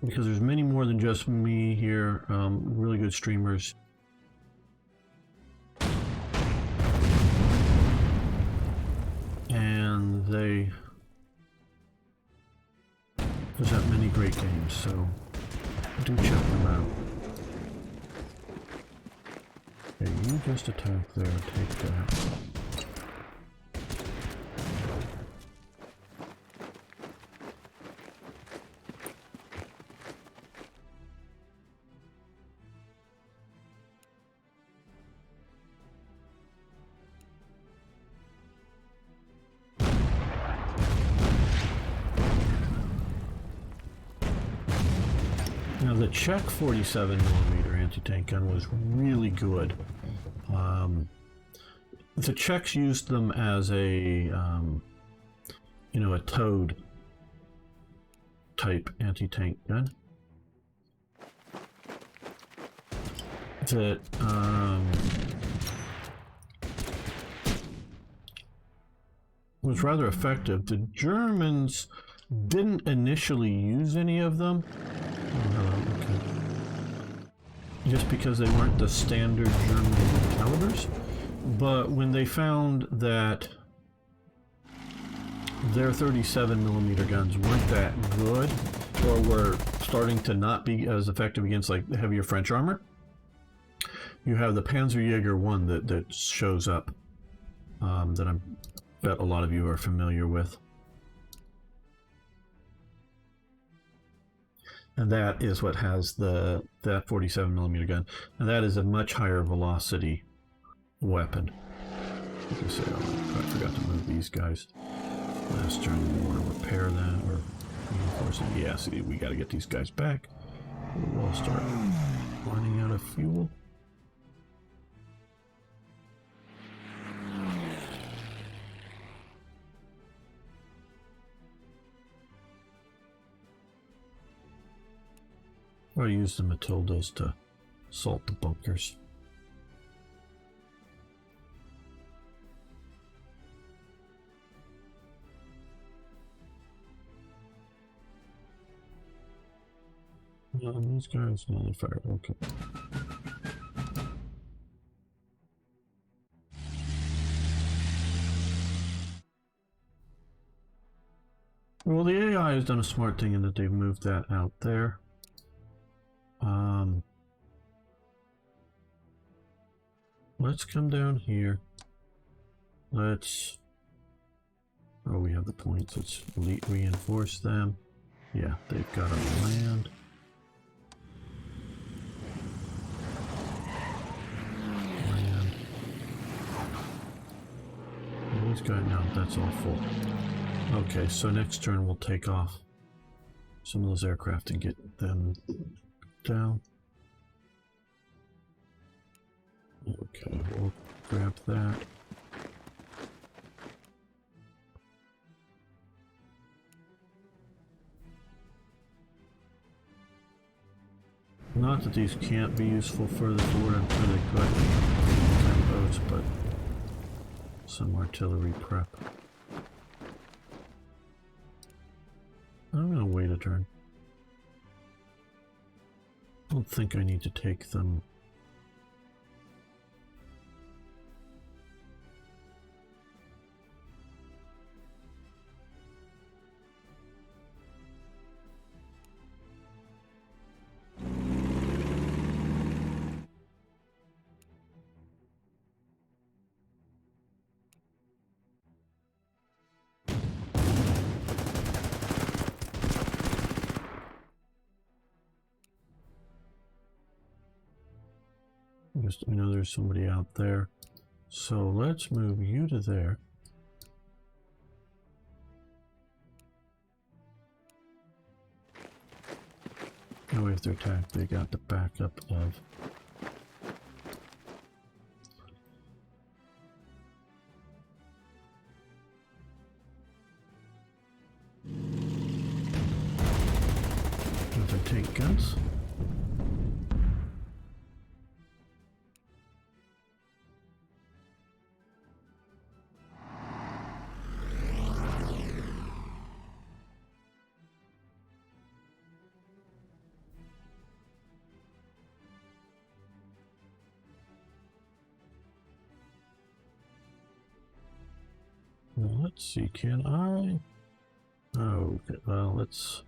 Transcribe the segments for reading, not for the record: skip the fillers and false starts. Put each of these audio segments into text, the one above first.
because there's many more than just me here, really good streamers. And they present many great games, so do check them out. Okay, you just attack there, take that. Now the Czech 47mm anti-tank gun was really good. The Czechs used them as a, you know, a towed type anti-tank gun. That was rather effective. The Germans didn't initially use any of them. Okay. Just because they weren't the standard German calibers. But when they found that their 37mm guns weren't that good, or were starting to not be as effective against like the heavier French armor, you have the Panzerjäger 1 that shows up, that I bet a lot of you are familiar with. And that is what has that 47mm gun, and that is a much higher velocity weapon. Like I said, I forgot to move these guys last turn. We want to repair that or reinforce it. Yeah, see, we got to get these guys back. We'll start running out of fuel. I'll use the Matildas to assault the bunkers. These guys, no, they're fired. Okay. Well, the AI has done a smart thing in that they've moved that out there. Let's come down here. Let's... Oh, we have the points. Let's reinforce them. Yeah, they've got to land. Land. And these guys, no, that's all full. Okay, so next turn we'll take off some of those aircraft and get them down. Okay, we'll grab that. Not that these can't be useful further forward, I'm sure they could. Boats, but some artillery prep. I'm gonna wait a turn. I don't think I need to take them. I know there's somebody out there, so let's move you to there. Oh, if they're attacked, they got the backup of. If I take guns. let's see, can I? Oh, okay, well, let's...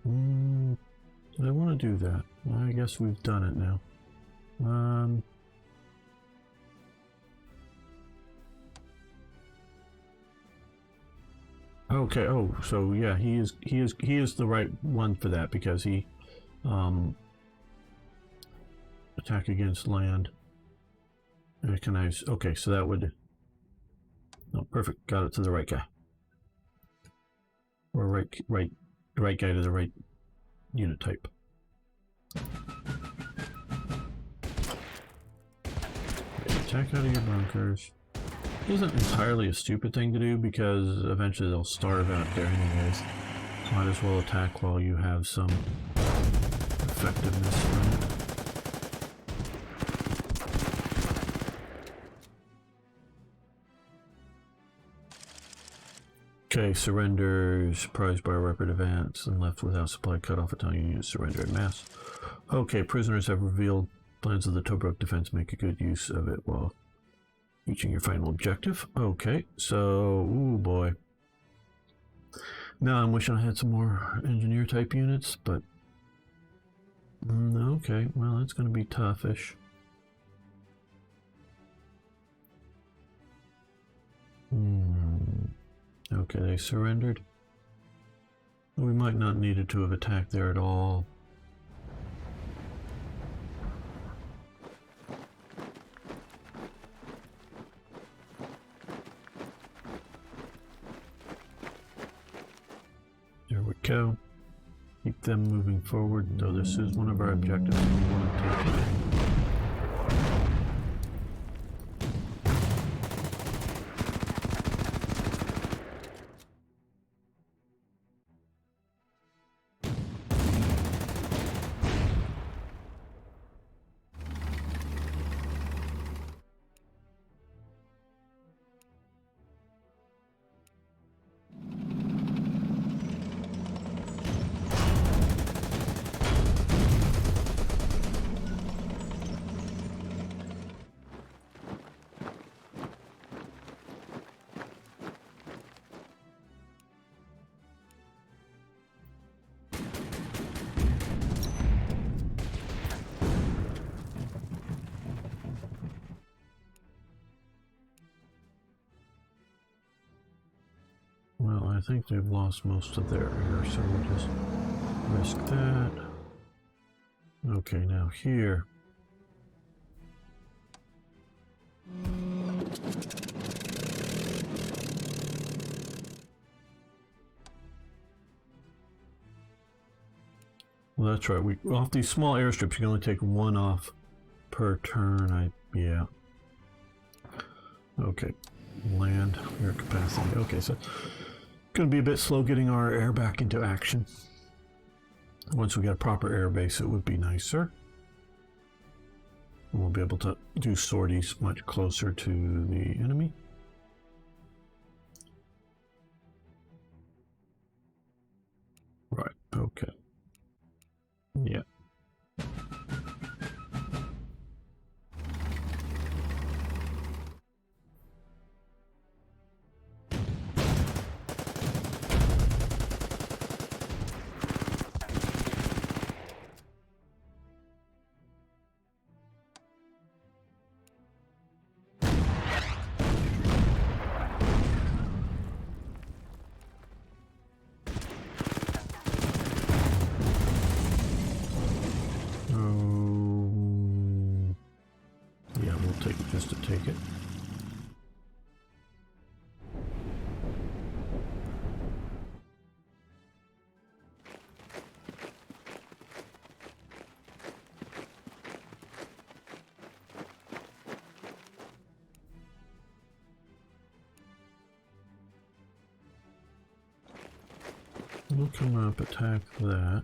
did I want to do that? Well, I guess we've done it now. Okay, oh, so yeah, he is the right one for that, because he, attack against land. Recognize, okay, so that would... Oh, perfect, got it to the right guy. Or right guy to the right unit type. Okay, attack out of your bunkers. Isn't entirely a stupid thing to do, because eventually they'll starve out there anyways. Might as well attack while you have some effectiveness from it. Okay, surrenders, prized by a rapid advance, and left without supply cut off Italian units surrender en masse. Okay, prisoners have revealed plans of the Tobruk defense. Make a good use of it while reaching your final objective. Okay, so, ooh boy. Now I'm wishing I had some more engineer type units, but okay, well that's going to be toughish. Okay, they surrendered. We might not needed to have attacked there at all. There we go. Keep them moving forward, though this is one of our objectives. We want to take it. Well, I think they've lost most of their air, so we'll just risk that. Okay, now here. Well, that's right. We off these small airstrips, you can only take one off per turn. Yeah. Okay, land air capacity. Okay, so going to be a bit slow getting our air back into action. Once we get a proper air base, it would be nicer. We'll be able to do sorties much closer to the enemy. Right. Okay. Yeah. Yeah, we'll take it just to take it. We'll come up, attack that.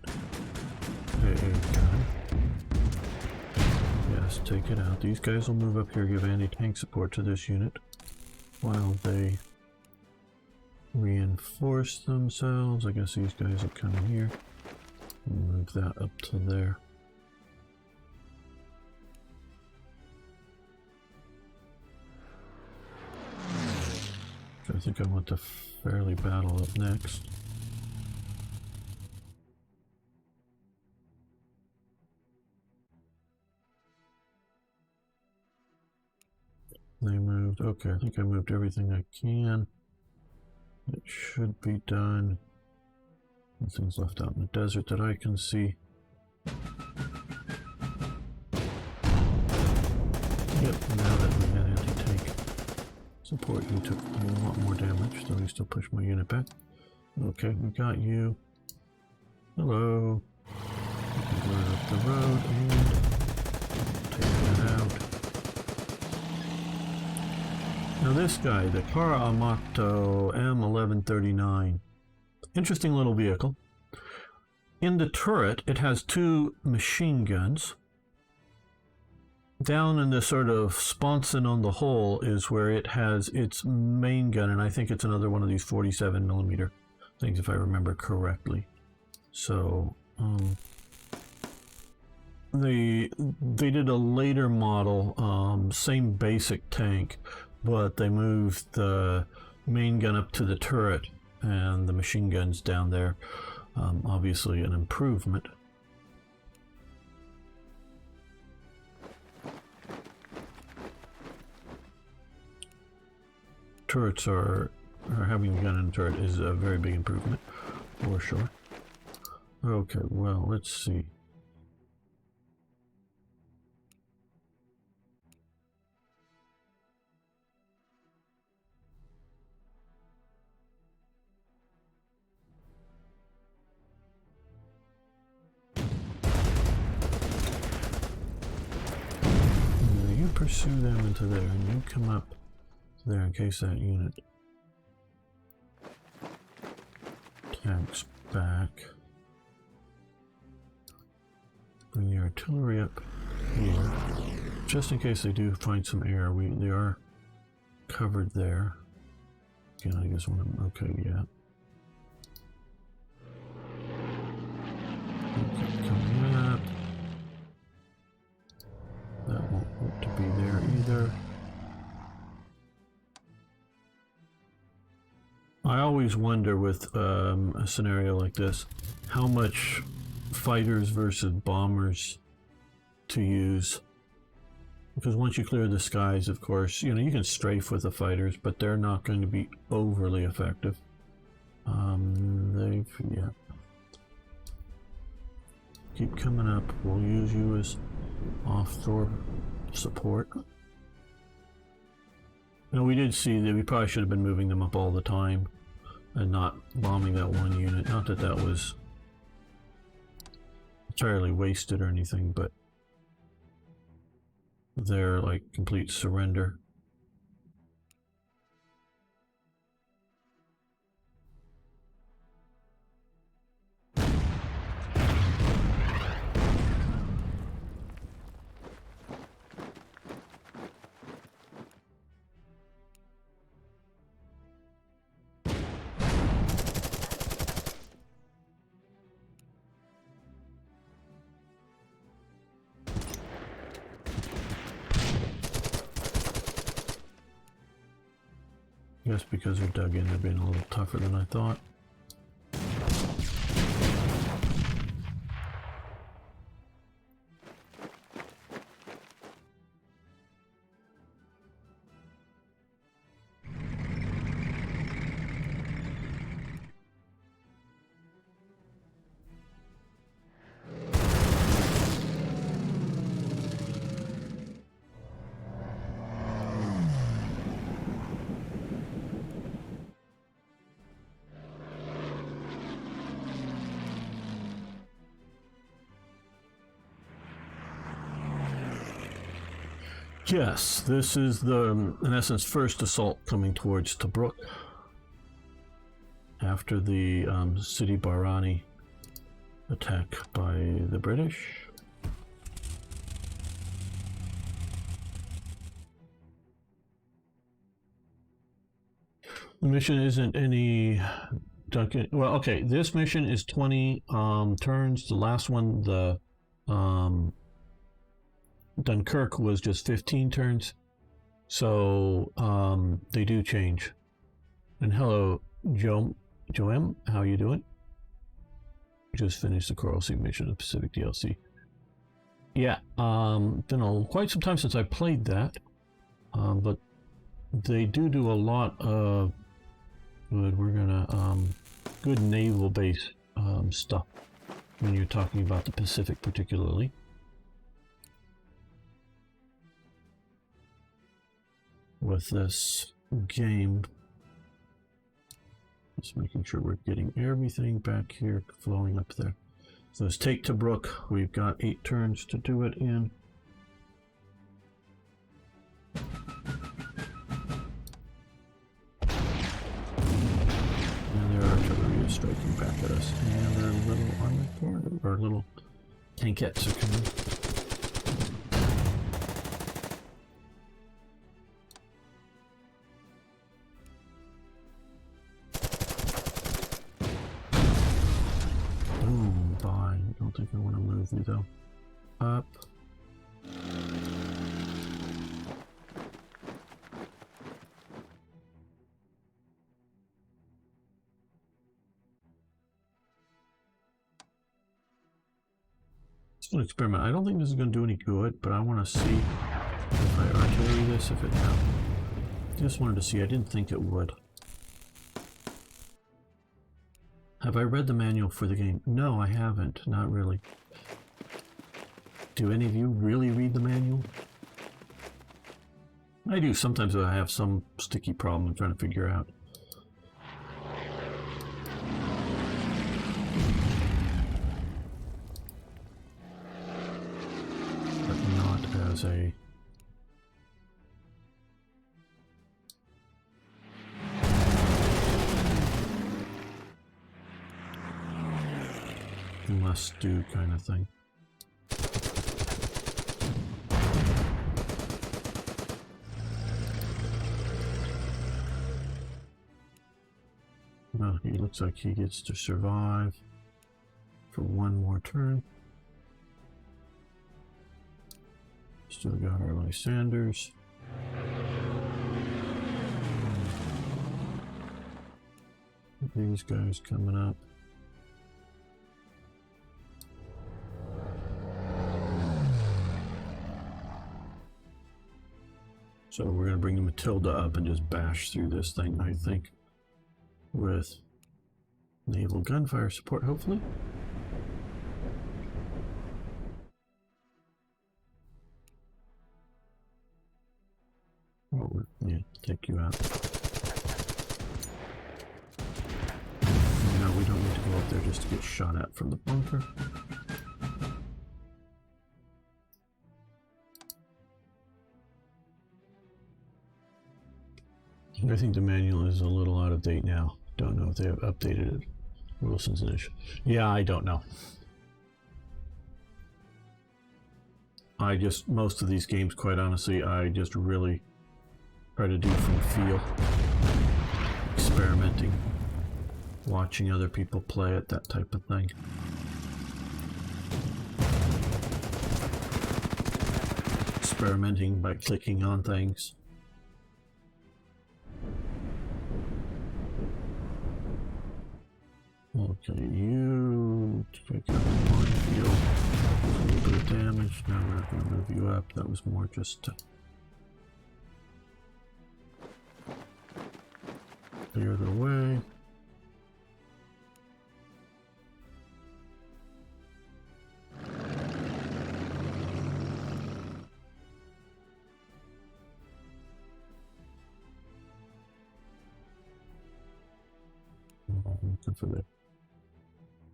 Yes, take it out. These guys will move up here, give anti-tank support to this unit while they reinforce themselves. I guess these guys will come here and move that up to there. which I think I want to fairly battle up next. They moved. Okay, I think I moved everything I can. It should be done. Nothing's left out in the desert that I can see. Yep, now that we had anti-tank support, you took a lot more damage, though you still pushed my unit back. Okay, we got you. Hello. You can go up the road and take that out. Now this guy, the Kara Amato M1139. Interesting little vehicle. In the turret, it has two machine guns. Down in the sort of sponson on the hull is where it has its main gun, and I think it's another one of these 47mm things, if I remember correctly. So, they did a later model, same basic tank, but they moved the main gun up to the turret and the machine guns down there. Obviously an improvement. Turrets are having a gun in a turret is a very big improvement, for sure. Okay, well, let's see. You pursue them into there, and you come up there in case that unit tanks back. Bring the artillery up here, just in case they do find some air. They are covered there. Again, I guess one of them. Okay, yeah. Okay, coming up. That won't look to be there either. I always wonder with a scenario like this, how much fighters versus bombers to use. Because once you clear the skies, of course, you know, you can strafe with the fighters, but they're not going to be overly effective. Yeah. Keep coming up. We'll use you as offshore support. Now, we did see that we probably should have been moving them up all the time and not bombing that one unit. Not that that was entirely wasted or anything, but they're like complete surrender. Just because they're dug in, they're being a little tougher than I thought. Yes, this is the, in essence, first assault coming towards Tobruk after the Sidi Barrani attack by the British. The mission isn't any Duncan. Well, okay, this mission is 20 turns. The last one, the Dunkirk, was just 15 turns. So they do change. And hello, Joem, how you doing? Just finished the Coral Sea mission of Pacific DLC. Yeah, been quite some time since I played that, but they do a lot of good. We're gonna good naval base stuff when you're talking about the Pacific, particularly. With this game, just making sure we're getting everything back here flowing up there. So let's take Tobruk. We've got 8 turns to do it in. And their artillery is striking back at us. And their little armored car, or little tankettes are coming. I don't think I want to move you though. Up. It's an experiment. I don't think this is going to do any good, but I want to see if I artillery this, if it helps. Just wanted to see. I didn't think it would. Have I read the manual for the game? No, I haven't. Not really. Do any of you really read the manual? I do. Sometimes I have some sticky problem I'm trying to figure out. But not as a... must do kind of thing. Well, he looks like he gets to survive for one more turn. Still got our Lysanders. These guys coming up. So we're going to bring the Matilda up and just bash through this thing, I think, with naval gunfire support, hopefully. Oh, yeah, take you out. No, we don't need to go up there just to get shot at from the bunker. I think the manual is a little out of date now. Don't know if they have updated it. Wilson's initial. Yeah, I don't know. Most of these games, quite honestly, I just really try to do from feel. Experimenting. Watching other people play it, that type of thing. Experimenting by clicking on things. Okay, you take out the minefield. A little bit of damage. Now we're going to move you up. That was more just to clear the way. Looking for the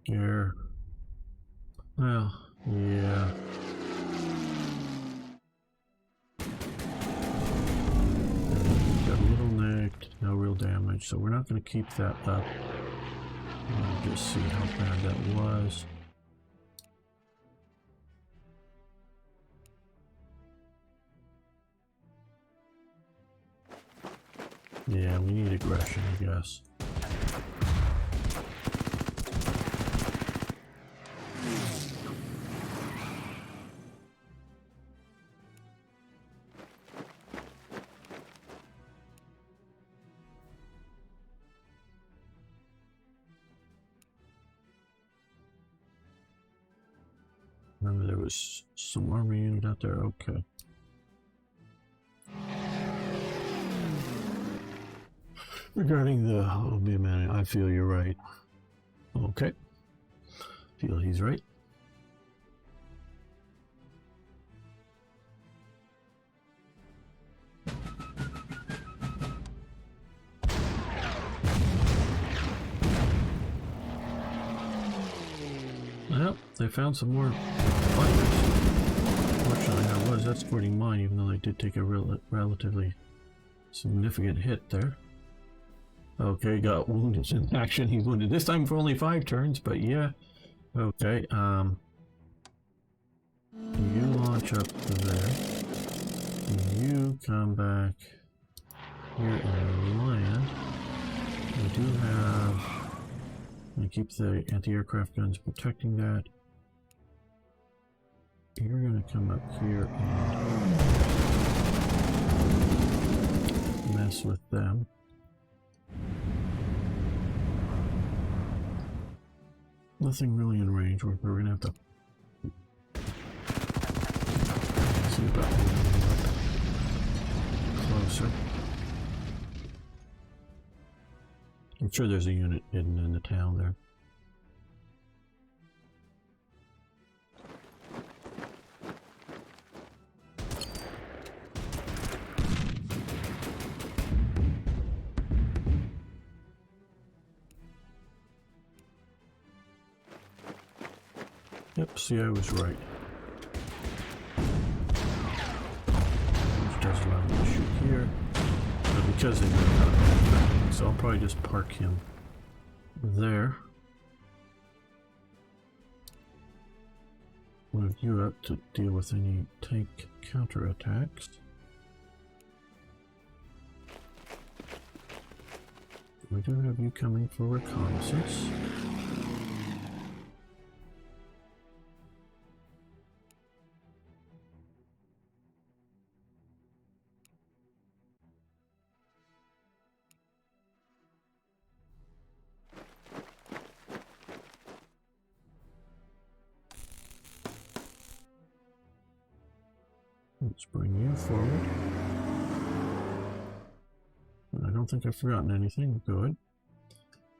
gear. Well, yeah. Got a little nicked, no real damage, so we're not going to keep that up. I'll just see how bad that was. Yeah, we need aggression, I guess. was some army unit out there. Okay. Regarding the Obeah man, I feel you're right. Okay. Feel he's right. Well, they found some more fighters. Fortunately, I was escorting mine, even though I did take a relatively significant hit there. Okay, got wounded in action. He's wounded this time for only 5 turns, but yeah. Okay, you launch up to there. You come back here and land. We do have... I keep the anti-aircraft guns protecting that. You're going to come up here and mess with them. Nothing really in range. We're going to have to see about moving closer. I'm sure there's a unit hidden in the town there. Yep, see, I was right. Which does allow me to shoot here. But because they moved out, so I'll probably just park him there. Move you up to deal with any tank counterattacks. We do have you coming for reconnaissance. Let's bring you forward. I don't think I've forgotten anything. Good.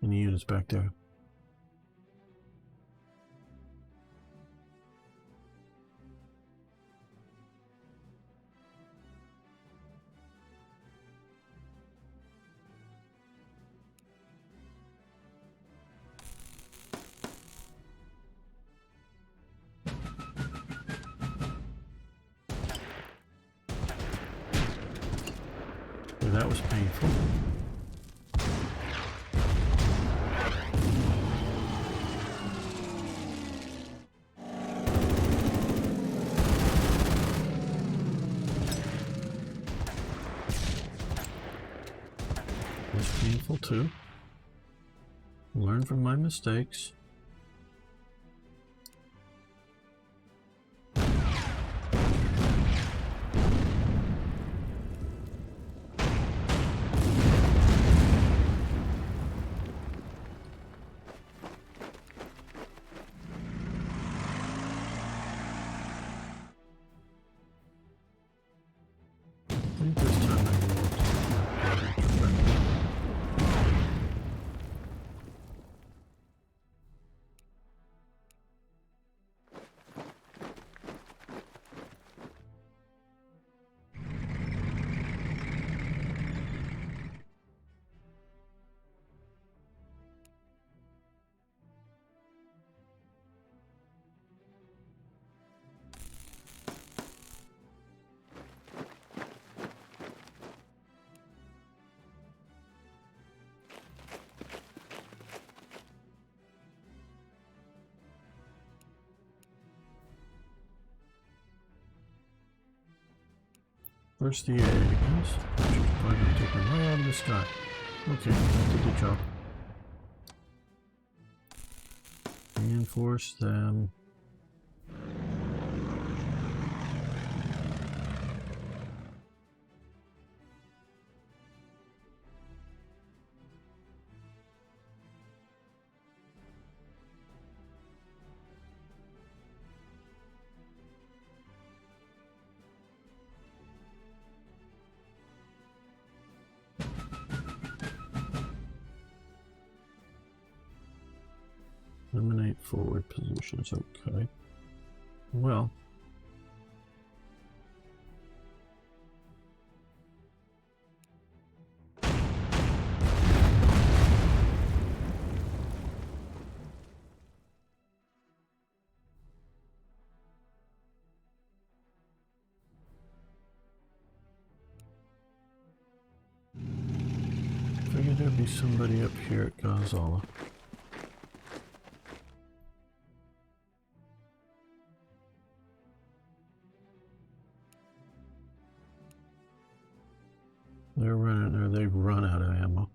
Any units back there? That was painful. It was painful too. Learn from my mistakes. First the eggs, which is probably going to take them right out of the sky. Okay, that did the job. Reinforce them. Eliminate forward positions. Okay. Well. Figured there'd be somebody up here at Gonzala. They're running, or they've run out of ammo.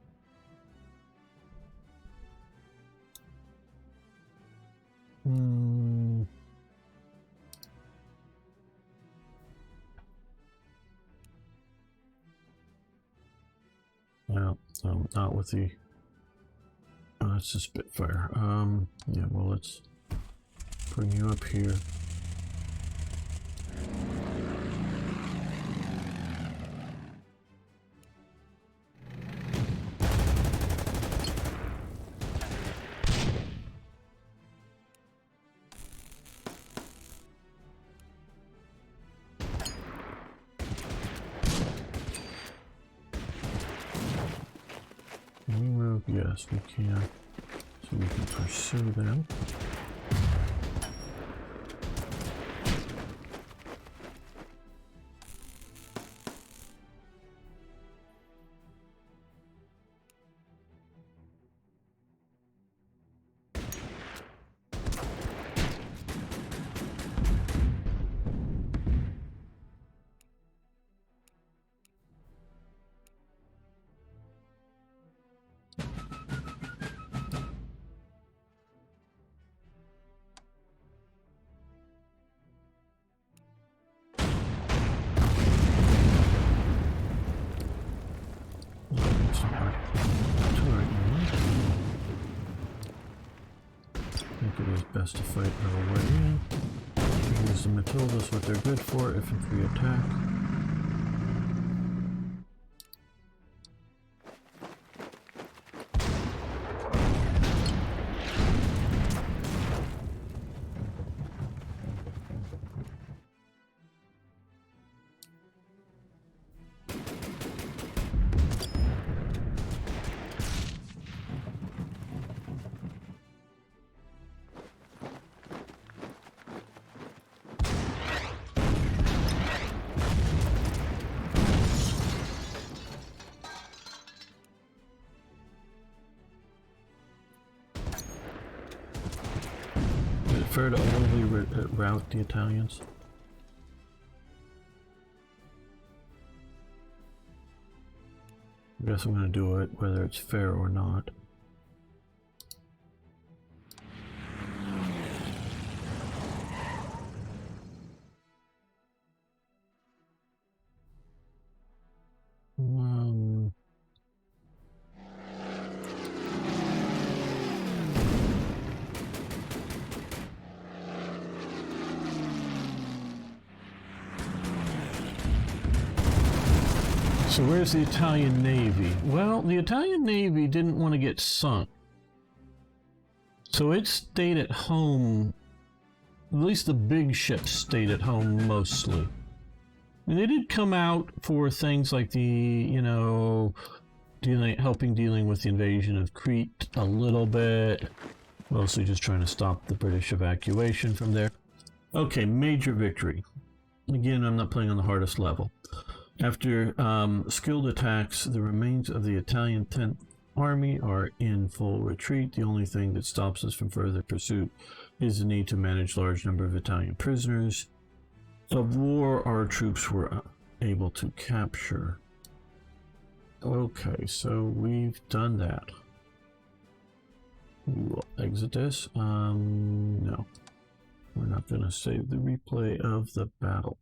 Well, not with the. It's a Spitfire. Yeah. Well, let's bring you up here. Can we move? Yes, we can. So we can pursue them. Best to fight our way in. Use the Matildas, what they're good for, infantry attack. Fair to only route the Italians. I guess I'm going to do it whether it's fair or not. So where's the Italian Navy? Well, the Italian Navy didn't want to get sunk. So it stayed at home. At least the big ships stayed at home mostly. And they did come out for things like the, you know, dealing with the invasion of Crete a little bit. Mostly just trying to stop the British evacuation from there. Okay, major victory. Again, I'm not playing on the hardest level. After skilled attacks, the remains of the Italian 10th Army are in full retreat. The only thing that stops us from further pursuit is the need to manage large number of Italian prisoners of war our troops were able to capture. Okay, so we've done that. We will exit this. No. We're not going to save the replay of the battle.